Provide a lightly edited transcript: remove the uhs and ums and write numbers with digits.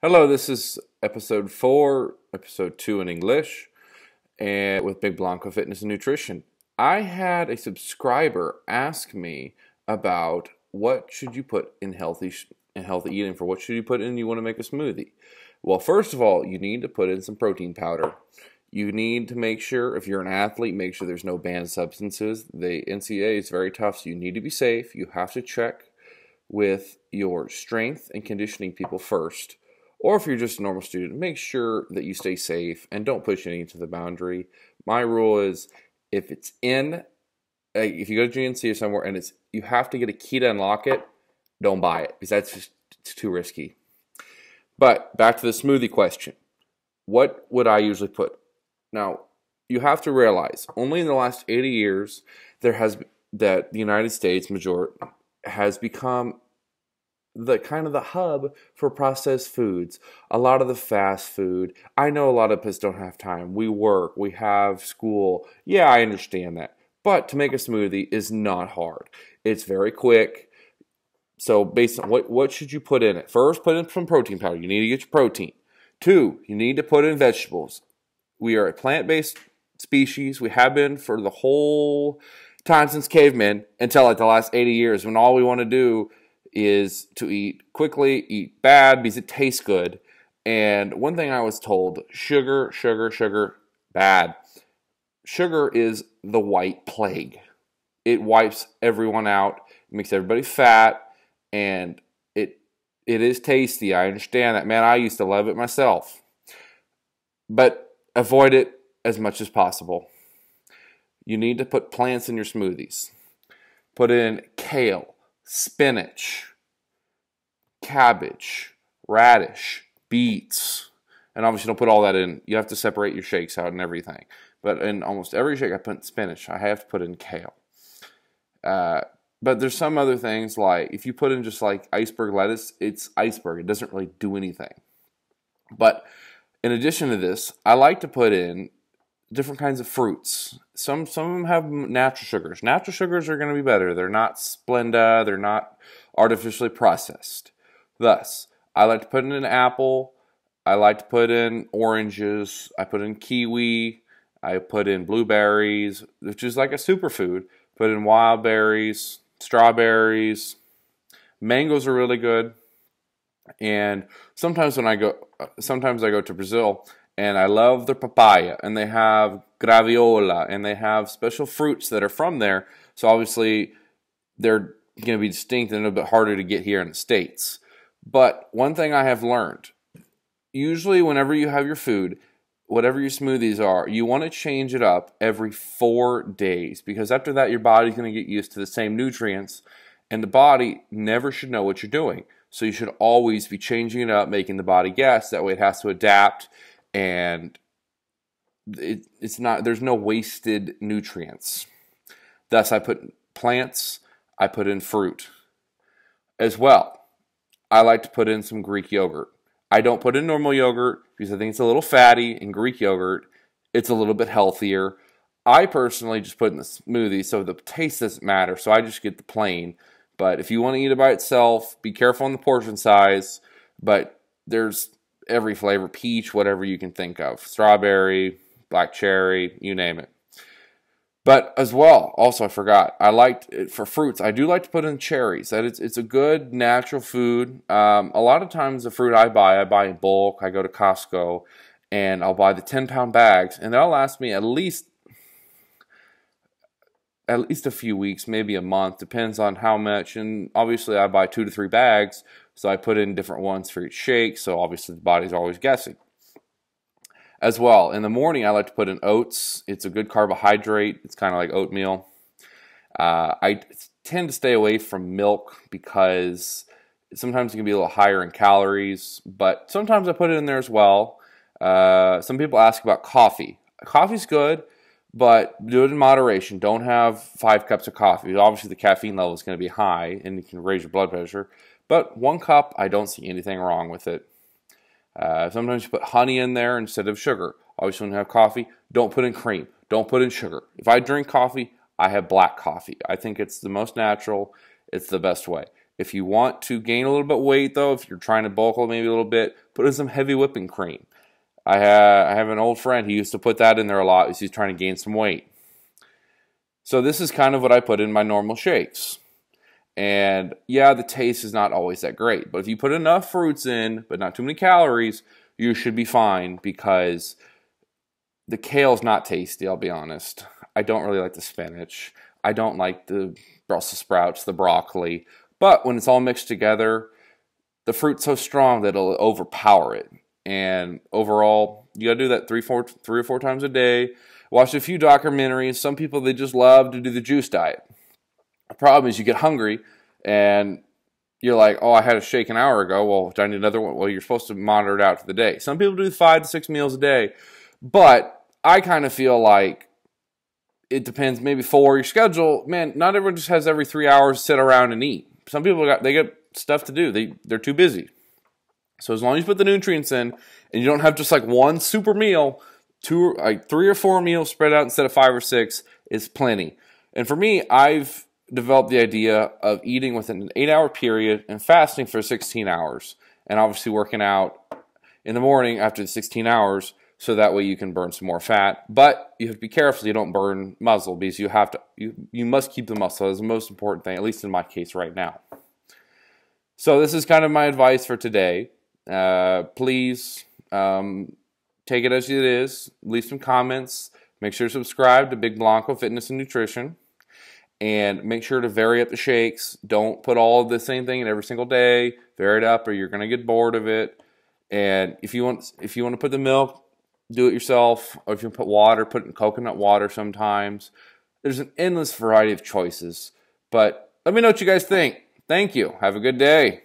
Hello, this is episode 4, episode 2 in English, and with Big Blanco Fitness and Nutrition. I had a subscriber ask me about what should you put in healthy eating. For what should you put in you want to make a smoothie? Well, first of all, you need to put in some protein powder. You need to make sure, if you're an athlete, make sure there's no banned substances. The NCAA is very tough, so you need to be safe. You have to check with your strength and conditioning people first. Or if you're just a normal student, make sure that you stay safe and don't push anything to the boundary. My rule is if it's in, if you go to GNC or somewhere and you have to get a key to unlock it, don't buy it because it's too risky. But back to the smoothie question. What would I usually put? Now, you have to realize only in the last 80 years that the United States has become the hub for processed foods. A lot of the fast food. I know a lot of us don't have time. We work, we have school. Yeah, I understand that. But to make a smoothie is not hard. It's very quick. So based on what should you put in it? First, put in some protein powder. You need to get your protein. 2, you need to put in vegetables. We are a plant-based species. We have been for the whole time since cavemen until like the last 80 years when all we want to do is to eat quickly, eat bad because it tastes good. And one thing I was told, sugar, bad. Sugar is the white plague. It wipes everyone out, it makes everybody fat, and it is tasty. I understand that. Man, I used to love it myself. But avoid it as much as possible. You need to put plants in your smoothies. Put in kale, spinach, cabbage, radish, beets, and obviously don't put all that in. You have to separate your shakes out and everything. But in almost every shake I put in spinach, I have to put in kale. But there's some other things like if you put in just like iceberg lettuce, it's iceberg. It doesn't really do anything. But in addition to this, I like to put in different kinds of fruits. Some of them have natural sugars. Natural sugars are going to be better. They're not Splenda. They're not artificially processed. Thus, I like to put in an apple. I like to put in oranges. I put in kiwi. I put in blueberries, which is like a superfood. Put in wild berries, strawberries. Mangoes are really good. And sometimes I go to Brazil, and I love their papaya, and they have graviola, and they have special fruits that are from there. So obviously, they're going to be distinct and a little bit harder to get here in the States. But one thing I have learned, usually whenever you have your food, whatever your smoothies are, you want to change it up every 4 days, because after that, your body's going to get used to the same nutrients, and the body never should know what you're doing. So you should always be changing it up, making the body guess. That way it has to adapt, and there's no wasted nutrients. Thus, I put plants, I put in fruit. As well, I like to put in some Greek yogurt. I don't put in normal yogurt because I think it's a little fatty. In Greek yogurt, it's a little bit healthier. I personally just put in the smoothie, so the taste doesn't matter, so I just get the plain. But if you want to eat it by itself, be careful on the portion size. But there's every flavor, peach, whatever you can think of. Strawberry, black cherry, you name it. But as well, also I forgot, for fruits, I do like to put in cherries. It's a good natural food. A lot of times the fruit I buy in bulk. I go to Costco, and I'll buy the 10-pound bags, and they'll last me at least a few weeks, maybe a month, depends on how much. And obviously I buy 2 to 3 bags, so I put in different ones for each shake, so obviously the body's always guessing. As well, in the morning I like to put in oats. It's a good carbohydrate. It's kind of like oatmeal. I tend to stay away from milk because sometimes it can be a little higher in calories, but sometimes I put it in there as well. Some people ask about coffee. Coffee's good, but do it in moderation. Don't have 5 cups of coffee. Obviously, the caffeine level is going to be high, and it can raise your blood pressure. But 1 cup, I don't see anything wrong with it. Sometimes you put honey in there instead of sugar. Obviously, when you have coffee, don't put in cream. Don't put in sugar. If I drink coffee, I have black coffee. I think it's the most natural. It's the best way. If you want to gain a little bit of weight, though, if you're trying to bulk maybe a little bit, put in some heavy whipping cream. I have an old friend, he used to put that in there a lot because he's trying to gain some weight. So this is kind of what I put in my normal shakes. And yeah, the taste is not always that great, but if you put enough fruits in, but not too many calories, you should be fine, because the kale's not tasty, I'll be honest. I don't really like the spinach. I don't like the Brussels sprouts, the broccoli. But when it's all mixed together, the fruit's so strong that it'll overpower it. And overall, you gotta do that three or four times a day. Watch a few documentaries. Some people, they just love to do the juice diet. The problem is you get hungry and you're like, oh, I had a shake an hour ago. Well, do I need another one? Well, you're supposed to monitor it out for the day. Some people do 5 to 6 meals a day. But I kind of feel like it depends, maybe 4, your schedule. Man, not everyone just has every 3 hours to sit around and eat. Some people, they got stuff to do. They're too busy. So as long as you put the nutrients in and you don't have just like one super meal, 3 or 4 meals spread out instead of 5 or 6 is plenty. And for me, I've developed the idea of eating within an 8-hour period and fasting for 16 hours. And obviously working out in the morning after the 16 hours, so that way you can burn some more fat. But you have to be careful so you don't burn muscle, because you must keep the muscle. That's the most important thing, at least in my case right now. So this is kind of my advice for today. Please take it as it is. Leave some comments. Make sure to subscribe to Big Blanco Fitness and Nutrition. And make sure to vary up the shakes. Don't put all of the same thing in every single day. Vary it up or you're going to get bored of it. And if you want to put the milk, do it yourself. Or if you put water, put in coconut water sometimes. There's an endless variety of choices. But let me know what you guys think. Thank you. Have a good day.